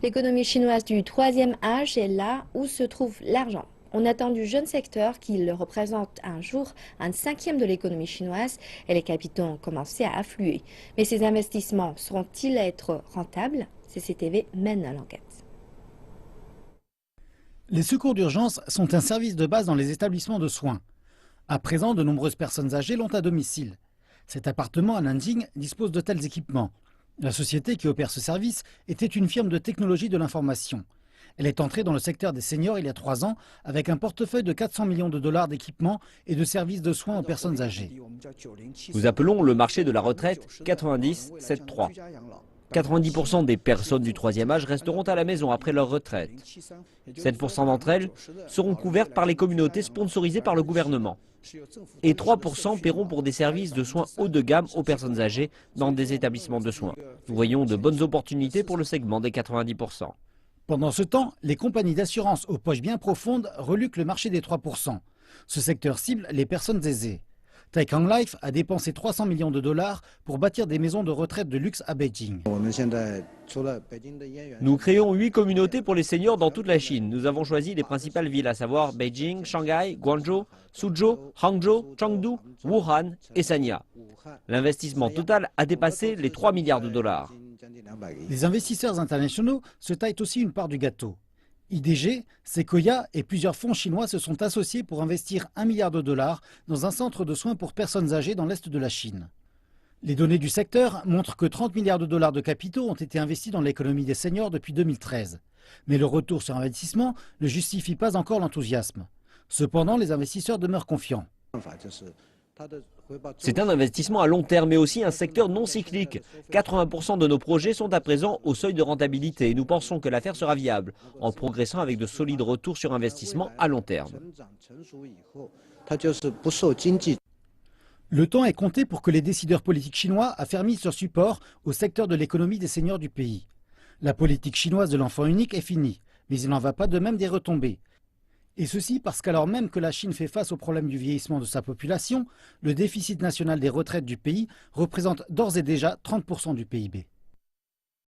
L'économie chinoise du troisième âge est là où se trouve l'argent. On attend du jeune secteur qu'il représente un jour un cinquième de l'économie chinoise et les capitaux ont commencé à affluer. Mais ces investissements seront-ils être rentables? CCTV mène l'enquête. Les secours d'urgence sont un service de base dans les établissements de soins. À présent, de nombreuses personnes âgées l'ont à domicile. Cet appartement à Nanjing dispose de tels équipements. La société qui opère ce service était une firme de technologie de l'information. Elle est entrée dans le secteur des seniors il y a 3 ans avec un portefeuille de 400 millions de dollars d'équipements et de services de soins aux personnes âgées. Nous appelons le marché de la retraite 90-7-3. 90% des personnes du troisième âge resteront à la maison après leur retraite. 7% d'entre elles seront couvertes par les communautés sponsorisées par le gouvernement. Et 3% paieront pour des services de soins haut de gamme aux personnes âgées dans des établissements de soins. Nous voyons de bonnes opportunités pour le segment des 90%. Pendant ce temps, les compagnies d'assurance aux poches bien profondes reluquent le marché des 3%. Ce secteur cible les personnes aisées. Taikang Life a dépensé 300 millions de dollars pour bâtir des maisons de retraite de luxe à Beijing. Nous créons 8 communautés pour les seniors dans toute la Chine. Nous avons choisi les principales villes, à savoir Beijing, Shanghai, Guangzhou, Suzhou, Hangzhou, Chengdu, Wuhan et Sanya. L'investissement total a dépassé les 3 milliards de dollars. Les investisseurs internationaux se taillent aussi une part du gâteau. IDG, Sequoia et plusieurs fonds chinois se sont associés pour investir 1 milliard de dollars dans un centre de soins pour personnes âgées dans l'est de la Chine. Les données du secteur montrent que 30 milliards de dollars de capitaux ont été investis dans l'économie des seniors depuis 2013. Mais le retour sur investissement ne justifie pas encore l'enthousiasme. Cependant, les investisseurs demeurent confiants. C'est un investissement à long terme, mais aussi un secteur non cyclique. 80% de nos projets sont à présent au seuil de rentabilité et nous pensons que l'affaire sera viable, en progressant avec de solides retours sur investissement à long terme. Le temps est compté pour que les décideurs politiques chinois affermissent leur support au secteur de l'économie des seniors du pays. La politique chinoise de l'enfant unique est finie, mais il n'en va pas de même des retombées. Et ceci parce qu'alors même que la Chine fait face au problème du vieillissement de sa population, le déficit national des retraites du pays représente d'ores et déjà 30% du PIB.